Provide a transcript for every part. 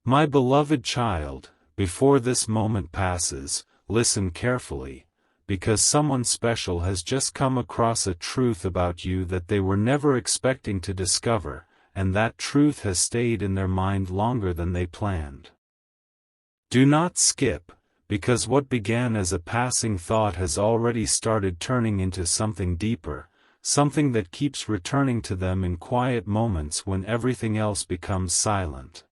My beloved child, before this moment passes, listen carefully, because someone special has just come across a truth about you that they were never expecting to discover, and that truth has stayed in their mind longer than they planned. Do not skip, because what began as a passing thought has already started turning into something deeper, something that keeps returning to them in quiet moments when everything else becomes silent.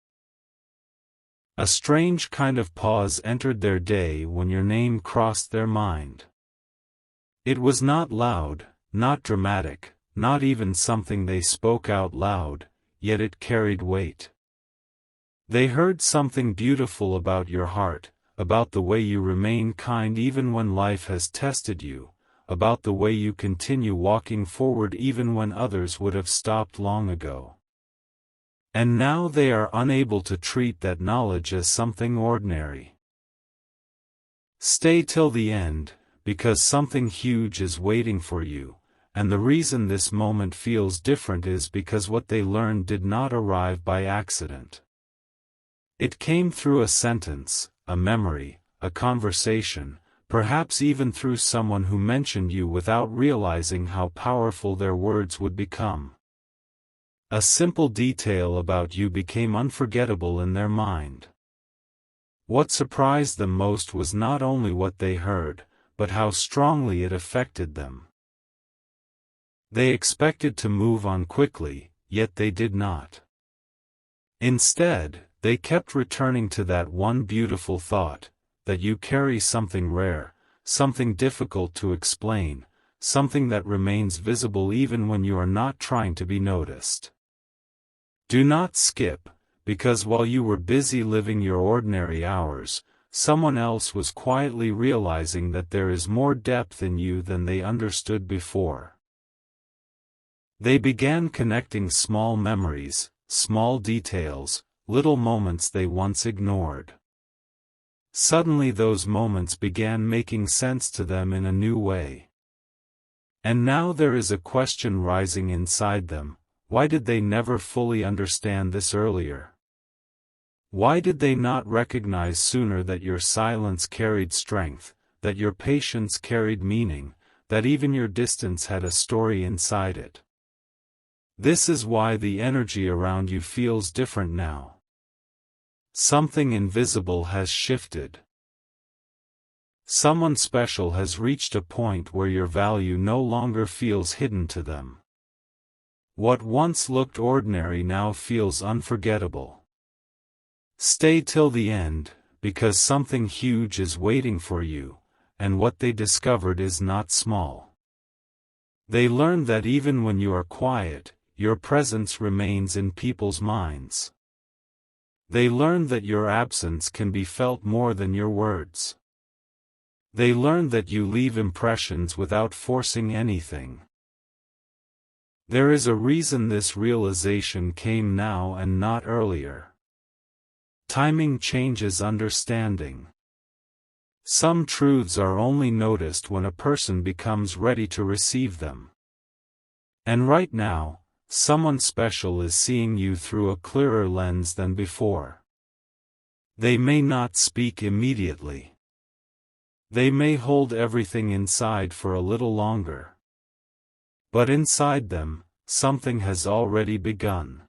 A strange kind of pause entered their day when your name crossed their mind. It was not loud, not dramatic, not even something they spoke out loud, yet it carried weight. They heard something beautiful about your heart, about the way you remain kind even when life has tested you, about the way you continue walking forward even when others would have stopped long ago. And now they are unable to treat that knowledge as something ordinary. Stay till the end, because something huge is waiting for you, and the reason this moment feels different is because what they learned did not arrive by accident. It came through a sentence, a memory, a conversation, perhaps even through someone who mentioned you without realizing how powerful their words would become. A simple detail about you became unforgettable in their mind. What surprised them most was not only what they heard, but how strongly it affected them. They expected to move on quickly, yet they did not. Instead, they kept returning to that one beautiful thought, that you carry something rare, something difficult to explain, something that remains visible even when you are not trying to be noticed. Do not skip, because while you were busy living your ordinary hours, someone else was quietly realizing that there is more depth in you than they understood before. They began connecting small memories, small details, little moments they once ignored. Suddenly those moments began making sense to them in a new way. And now there is a question rising inside them: why did they never fully understand this earlier? Why did they not recognize sooner that your silence carried strength, that your patience carried meaning, that even your distance had a story inside it? This is why the energy around you feels different now. Something invisible has shifted. Someone special has reached a point where your value no longer feels hidden to them. What once looked ordinary now feels unforgettable. Stay till the end, because something huge is waiting for you, and what they discovered is not small. They learned that even when you are quiet, your presence remains in people's minds. They learned that your absence can be felt more than your words. They learned that you leave impressions without forcing anything. There is a reason this realization came now and not earlier. Timing changes understanding. Some truths are only noticed when a person becomes ready to receive them. And right now, someone special is seeing you through a clearer lens than before. They may not speak immediately. They may hold everything inside for a little longer. But inside them, something has already begun.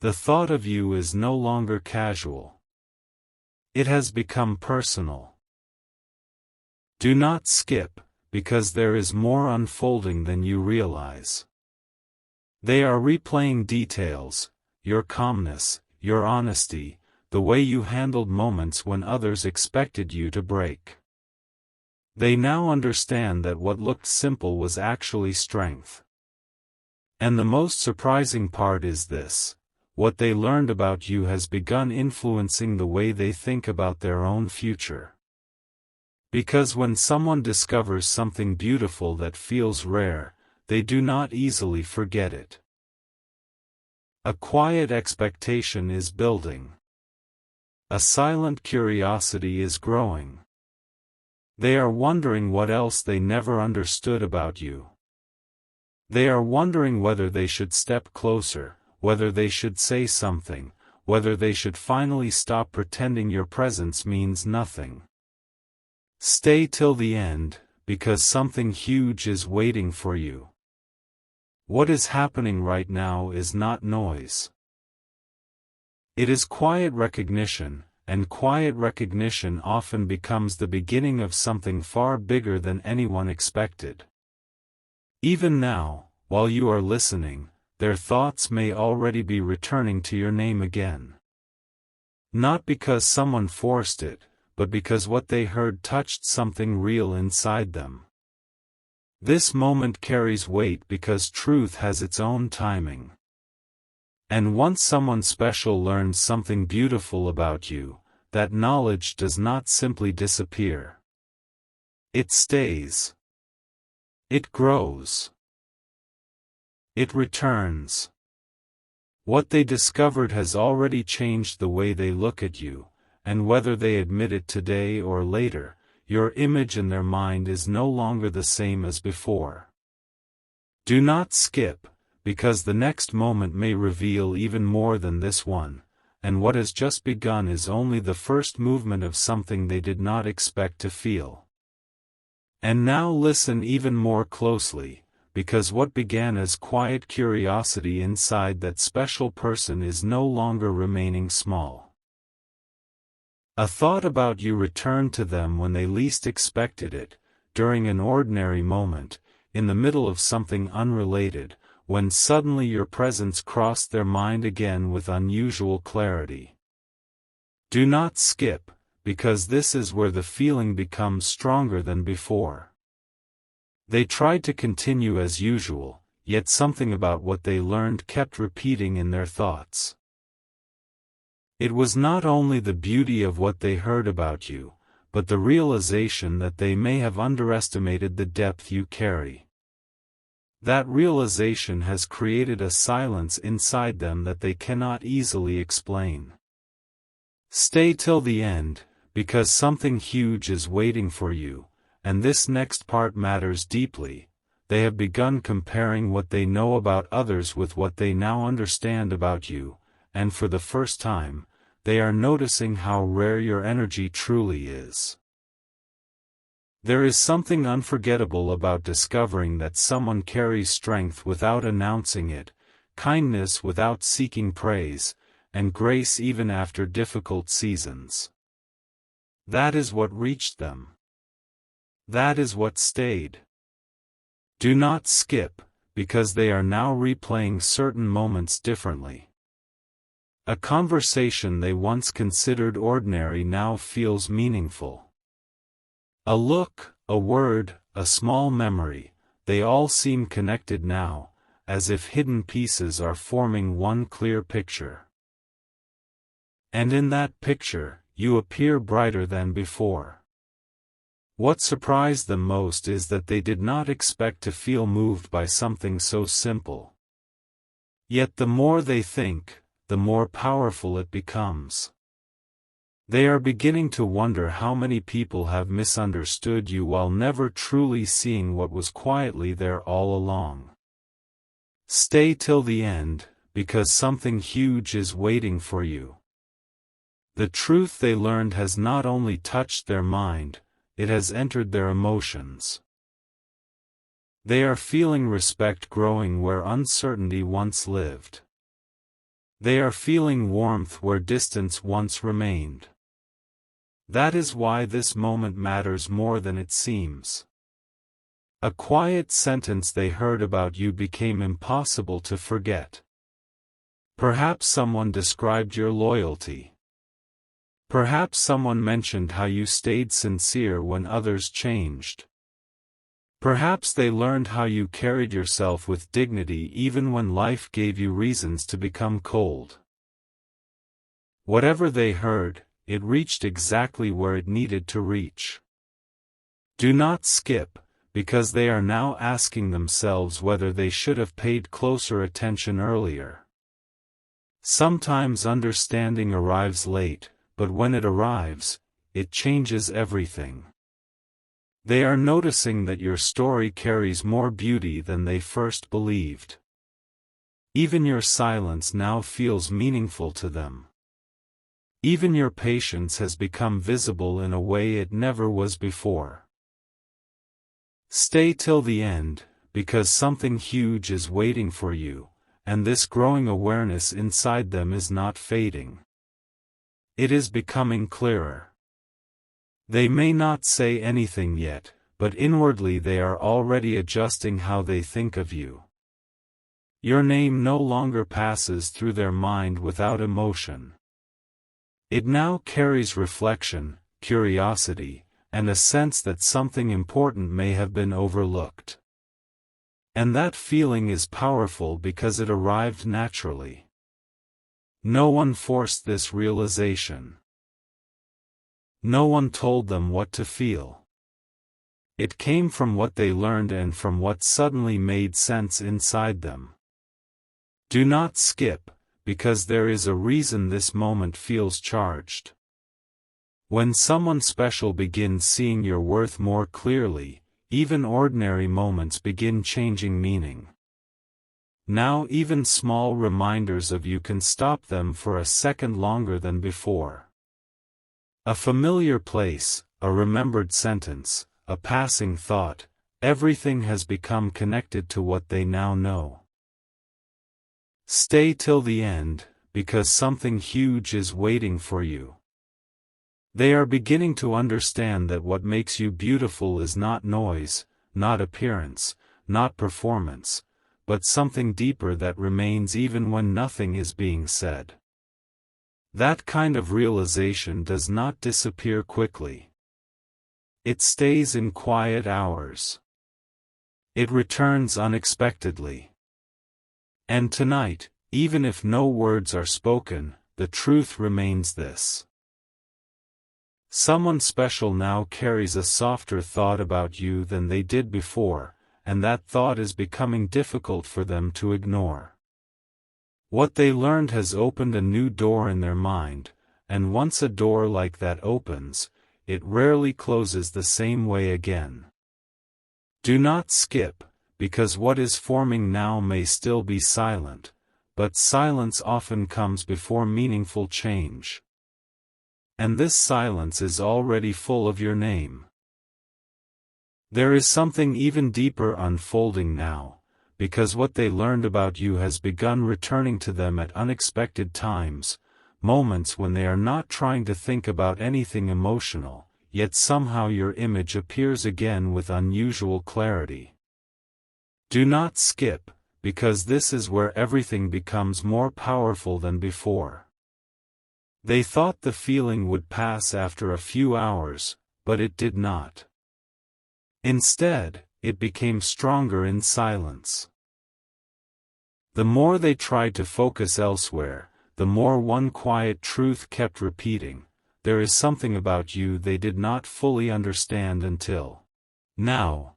The thought of you is no longer casual. It has become personal. Do not skip, because there is more unfolding than you realize. They are replaying details: your calmness, your honesty, the way you handled moments when others expected you to break. They now understand that what looked simple was actually strength. And the most surprising part is this: what they learned about you has begun influencing the way they think about their own future. Because when someone discovers something beautiful that feels rare, they do not easily forget it. A quiet expectation is building. A silent curiosity is growing. They are wondering what else they never understood about you. They are wondering whether they should step closer, whether they should say something, whether they should finally stop pretending your presence means nothing. Stay till the end, because something huge is waiting for you. What is happening right now is not noise. It is quiet recognition, and quiet recognition often becomes the beginning of something far bigger than anyone expected. Even now, while you are listening, their thoughts may already be returning to your name again. Not because someone forced it, but because what they heard touched something real inside them. This moment carries weight because truth has its own timing. And once someone special learns something beautiful about you, that knowledge does not simply disappear. It stays. It grows. It returns. What they discovered has already changed the way they look at you, and whether they admit it today or later, your image in their mind is no longer the same as before. Do not skip, because the next moment may reveal even more than this one, and what has just begun is only the first movement of something they did not expect to feel. And now listen even more closely, because what began as quiet curiosity inside that special person is no longer remaining small. A thought about you returned to them when they least expected it, during an ordinary moment, in the middle of something unrelated, when suddenly your presence crossed their mind again with unusual clarity. Do not skip, because this is where the feeling becomes stronger than before. They tried to continue as usual, yet something about what they learned kept repeating in their thoughts. It was not only the beauty of what they heard about you, but the realization that they may have underestimated the depth you carry. That realization has created a silence inside them that they cannot easily explain. Stay till the end, because something huge is waiting for you, and this next part matters deeply. They have begun comparing what they know about others with what they now understand about you, and for the first time, they are noticing how rare your energy truly is. There is something unforgettable about discovering that someone carries strength without announcing it, kindness without seeking praise, and grace even after difficult seasons. That is what reached them. That is what stayed. Do not skip, because they are now replaying certain moments differently. A conversation they once considered ordinary now feels meaningful. A look, a word, a small memory, they all seem connected now, as if hidden pieces are forming one clear picture. And in that picture, you appear brighter than before. What surprised them most is that they did not expect to feel moved by something so simple. Yet the more they think, the more powerful it becomes. They are beginning to wonder how many people have misunderstood you while never truly seeing what was quietly there all along. Stay till the end, because something huge is waiting for you. The truth they learned has not only touched their mind, it has entered their emotions. They are feeling respect growing where uncertainty once lived. They are feeling warmth where distance once remained. That is why this moment matters more than it seems. A quiet sentence they heard about you became impossible to forget. Perhaps someone described your loyalty. Perhaps someone mentioned how you stayed sincere when others changed. Perhaps they learned how you carried yourself with dignity even when life gave you reasons to become cold. Whatever they heard, it reached exactly where it needed to reach. Do not skip, because they are now asking themselves whether they should have paid closer attention earlier. Sometimes understanding arrives late, but when it arrives, it changes everything. They are noticing that your story carries more beauty than they first believed. Even your silence now feels meaningful to them. Even your patience has become visible in a way it never was before. Stay till the end, because something huge is waiting for you, and this growing awareness inside them is not fading. It is becoming clearer. They may not say anything yet, but inwardly they are already adjusting how they think of you. Your name no longer passes through their mind without emotion. It now carries reflection, curiosity, and a sense that something important may have been overlooked. And that feeling is powerful because it arrived naturally. No one forced this realization. No one told them what to feel. It came from what they learned and from what suddenly made sense inside them. Do not skip, because there is a reason this moment feels charged. When someone special begins seeing your worth more clearly, even ordinary moments begin changing meaning. Now even small reminders of you can stop them for a second longer than before. A familiar place, a remembered sentence, a passing thought, everything has become connected to what they now know. Stay till the end, because something huge is waiting for you. They are beginning to understand that what makes you beautiful is not noise, not appearance, not performance, but something deeper that remains even when nothing is being said. That kind of realization does not disappear quickly. It stays in quiet hours. It returns unexpectedly. And tonight, even if no words are spoken, the truth remains this. Someone special now carries a softer thought about you than they did before, and that thought is becoming difficult for them to ignore. What they learned has opened a new door in their mind, and once a door like that opens, it rarely closes the same way again. Do not skip, because what is forming now may still be silent, but silence often comes before meaningful change. And this silence is already full of your name. There is something even deeper unfolding now, because what they learned about you has begun returning to them at unexpected times, moments when they are not trying to think about anything emotional, yet somehow your image appears again with unusual clarity. Do not skip, because this is where everything becomes more powerful than before. They thought the feeling would pass after a few hours, but it did not. Instead, it became stronger in silence. The more they tried to focus elsewhere, the more one quiet truth kept repeating: there is something about you they did not fully understand until now.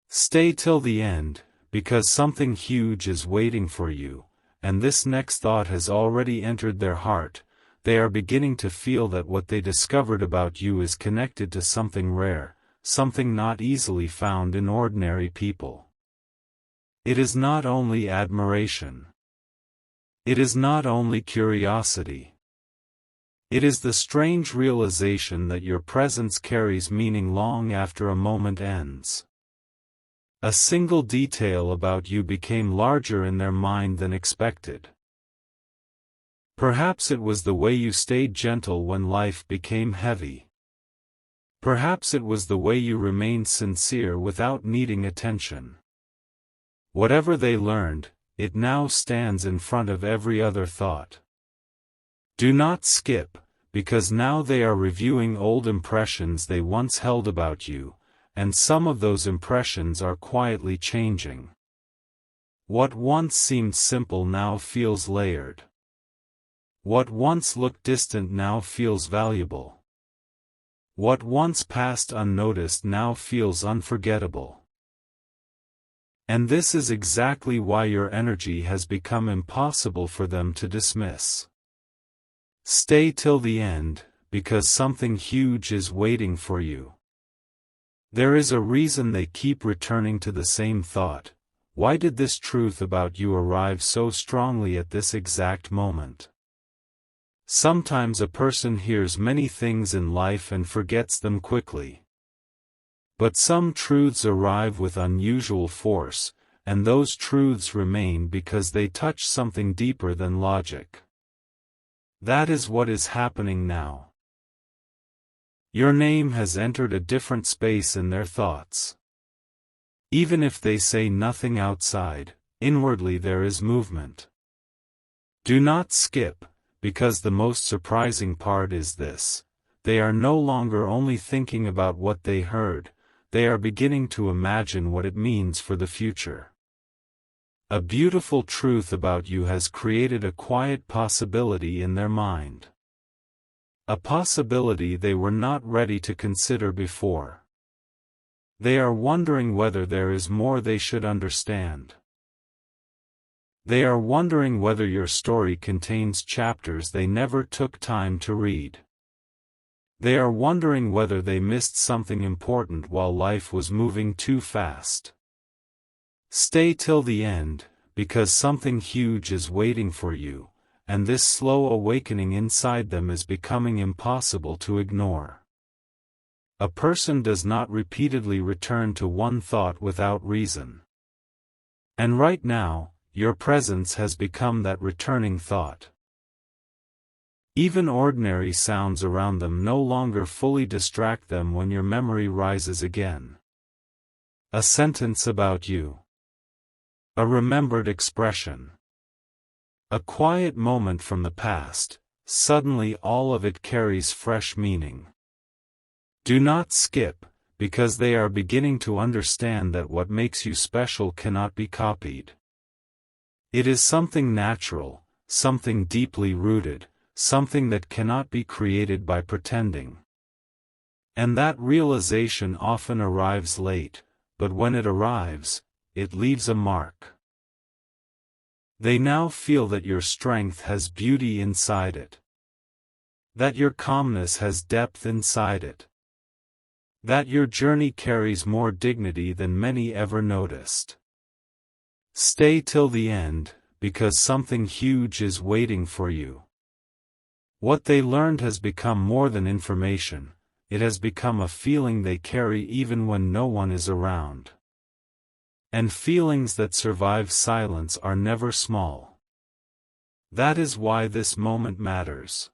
Stay till the end, because something huge is waiting for you, and this next thought has already entered their heart. They are beginning to feel that what they discovered about you is connected to something rare, something not easily found in ordinary people. It is not only admiration. It is not only curiosity. It is the strange realization that your presence carries meaning long after a moment ends. A single detail about you became larger in their mind than expected. Perhaps it was the way you stayed gentle when life became heavy. Perhaps it was the way you remained sincere without needing attention. Whatever they learned, it now stands in front of every other thought. Do not skip, because now they are reviewing old impressions they once held about you, and some of those impressions are quietly changing. What once seemed simple now feels layered. What once looked distant now feels valuable. What once passed unnoticed now feels unforgettable. And this is exactly why your energy has become impossible for them to dismiss. Stay till the end, because something huge is waiting for you. There is a reason they keep returning to the same thought: why did this truth about you arrive so strongly at this exact moment? Sometimes a person hears many things in life and forgets them quickly. But some truths arrive with unusual force, and those truths remain because they touch something deeper than logic. That is what is happening now. Your name has entered a different space in their thoughts. Even if they say nothing outside, inwardly there is movement. Do not skip, because the most surprising part is this: they are no longer only thinking about what they heard, they are beginning to imagine what it means for the future. A beautiful truth about you has created a quiet possibility in their mind. A possibility they were not ready to consider before. They are wondering whether there is more they should understand. They are wondering whether your story contains chapters they never took time to read. They are wondering whether they missed something important while life was moving too fast. Stay till the end, because something huge is waiting for you, and this slow awakening inside them is becoming impossible to ignore. A person does not repeatedly return to one thought without reason. And right now, your presence has become that returning thought. Even ordinary sounds around them no longer fully distract them when your memory rises again. A sentence about you. A remembered expression. A quiet moment from the past, suddenly all of it carries fresh meaning. Do not skip, because they are beginning to understand that what makes you special cannot be copied. It is something natural, something deeply rooted, something that cannot be created by pretending. And that realization often arrives late, but when it arrives, it leaves a mark. They now feel that your strength has beauty inside it. That your calmness has depth inside it. That your journey carries more dignity than many ever noticed. Stay till the end, because something huge is waiting for you. What they learned has become more than information, it has become a feeling they carry even when no one is around. And feelings that survive silence are never small. That is why this moment matters.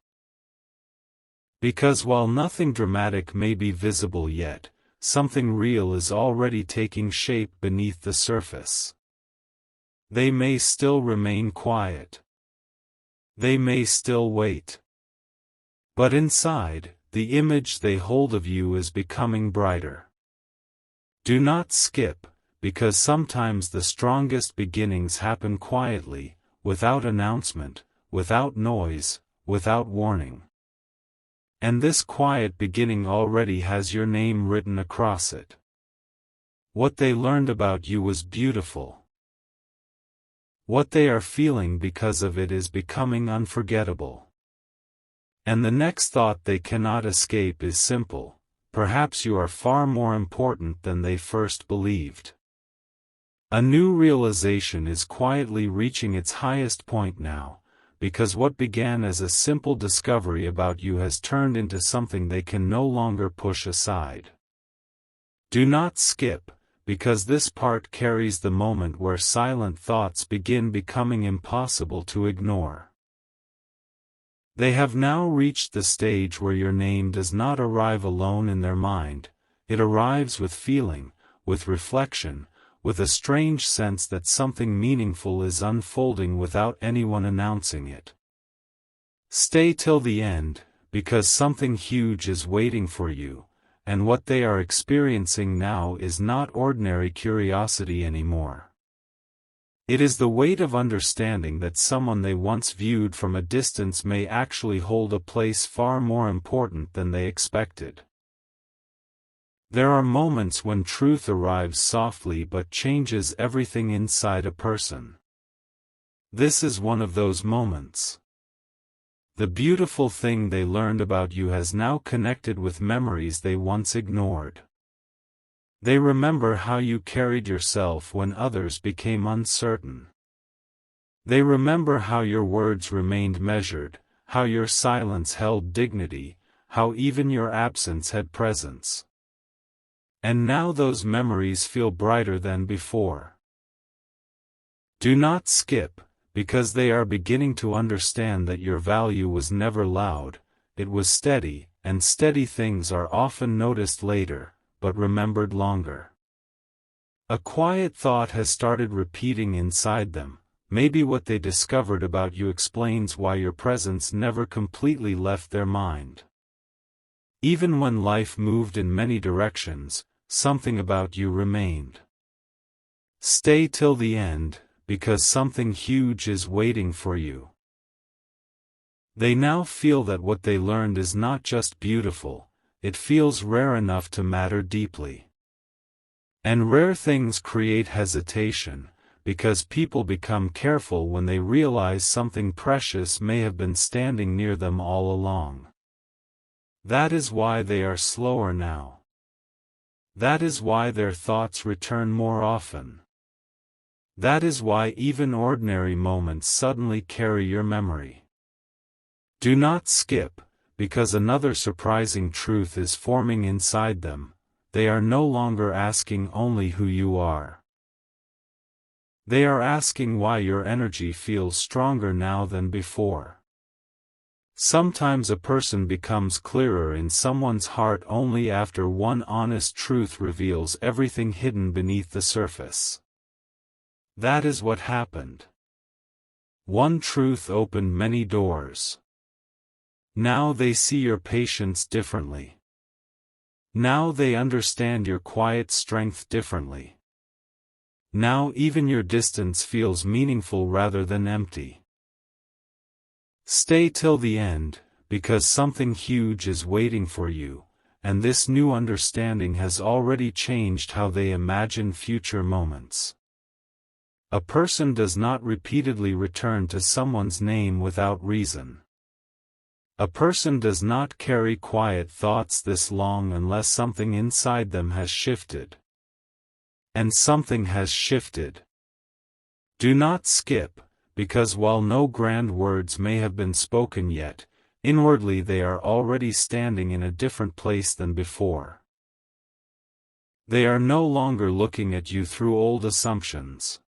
Because while nothing dramatic may be visible yet, something real is already taking shape beneath the surface. They may still remain quiet. They may still wait. But inside, the image they hold of you is becoming brighter. Do not skip, because sometimes the strongest beginnings happen quietly, without announcement, without noise, without warning. And this quiet beginning already has your name written across it. What they learned about you was beautiful. What they are feeling because of it is becoming unforgettable. And the next thought they cannot escape is simple: perhaps you are far more important than they first believed. A new realization is quietly reaching its highest point now, because what began as a simple discovery about you has turned into something they can no longer push aside. Do not skip, because this part carries the moment where silent thoughts begin becoming impossible to ignore. They have now reached the stage where your name does not arrive alone in their mind, it arrives with feeling, with reflection, with a strange sense that something meaningful is unfolding without anyone announcing it. Stay till the end, because something huge is waiting for you, and what they are experiencing now is not ordinary curiosity anymore. It is the weight of understanding that someone they once viewed from a distance may actually hold a place far more important than they expected. There are moments when truth arrives softly but changes everything inside a person. This is one of those moments. The beautiful thing they learned about you has now connected with memories they once ignored. They remember how you carried yourself when others became uncertain. They remember how your words remained measured, how your silence held dignity, how even your absence had presence. And now those memories feel brighter than before. Do not skip, because they are beginning to understand that your value was never loud, it was steady, and steady things are often noticed later, but remembered longer. A quiet thought has started repeating inside them. Maybe what they discovered about you explains why your presence never completely left their mind. Even when life moved in many directions, something about you remained. Stay till the end, because something huge is waiting for you. They now feel that what they learned is not just beautiful, it feels rare enough to matter deeply. And rare things create hesitation, because people become careful when they realize something precious may have been standing near them all along. That is why they are slower now. That is why their thoughts return more often. That is why even ordinary moments suddenly carry your memory. Do not skip, because another surprising truth is forming inside them. They are no longer asking only who you are. They are asking why your energy feels stronger now than before. Sometimes a person becomes clearer in someone's heart only after one honest truth reveals everything hidden beneath the surface. That is what happened. One truth opened many doors. Now they see your patience differently. Now they understand your quiet strength differently. Now even your distance feels meaningful rather than empty. Stay till the end, because something huge is waiting for you, and this new understanding has already changed how they imagine future moments. A person does not repeatedly return to someone's name without reason. A person does not carry quiet thoughts this long unless something inside them has shifted. And something has shifted. Do not skip, because while no grand words may have been spoken yet, inwardly they are already standing in a different place than before. They are no longer looking at you through old assumptions.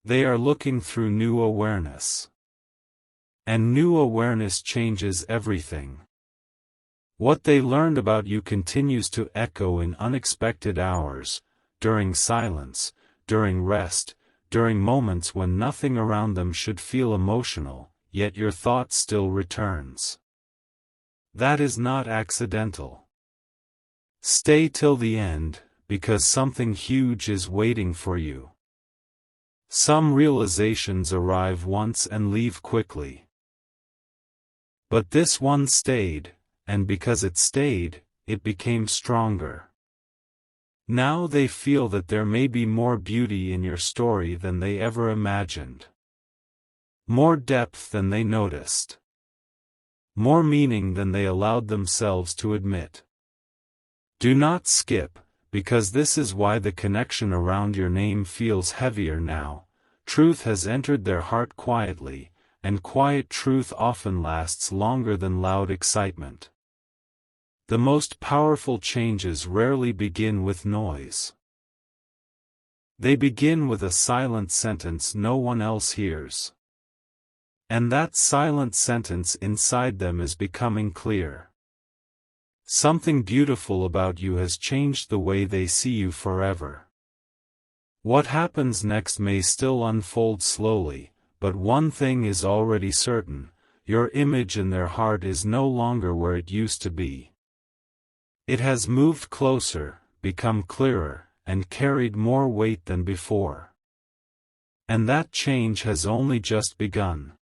They are looking through new awareness. And new awareness changes everything. What they learned about you continues to echo in unexpected hours, during silence, during rest, during moments when nothing around them should feel emotional, yet your thought still returns. That is not accidental. Stay till the end, because something huge is waiting for you. Some realizations arrive once and leave quickly. But this one stayed, and because it stayed, it became stronger. Now they feel that there may be more beauty in your story than they ever imagined. More depth than they noticed. More meaning than they allowed themselves to admit. Do not skip, because this is why the connection around your name feels heavier now. Truth has entered their heart quietly, and quiet truth often lasts longer than loud excitement. The most powerful changes rarely begin with noise. They begin with a silent sentence no one else hears. And that silent sentence inside them is becoming clear. Something beautiful about you has changed the way they see you forever. What happens next may still unfold slowly, but one thing is already certain: your image in their heart is no longer where it used to be. It has moved closer, become clearer, and carried more weight than before. And that change has only just begun.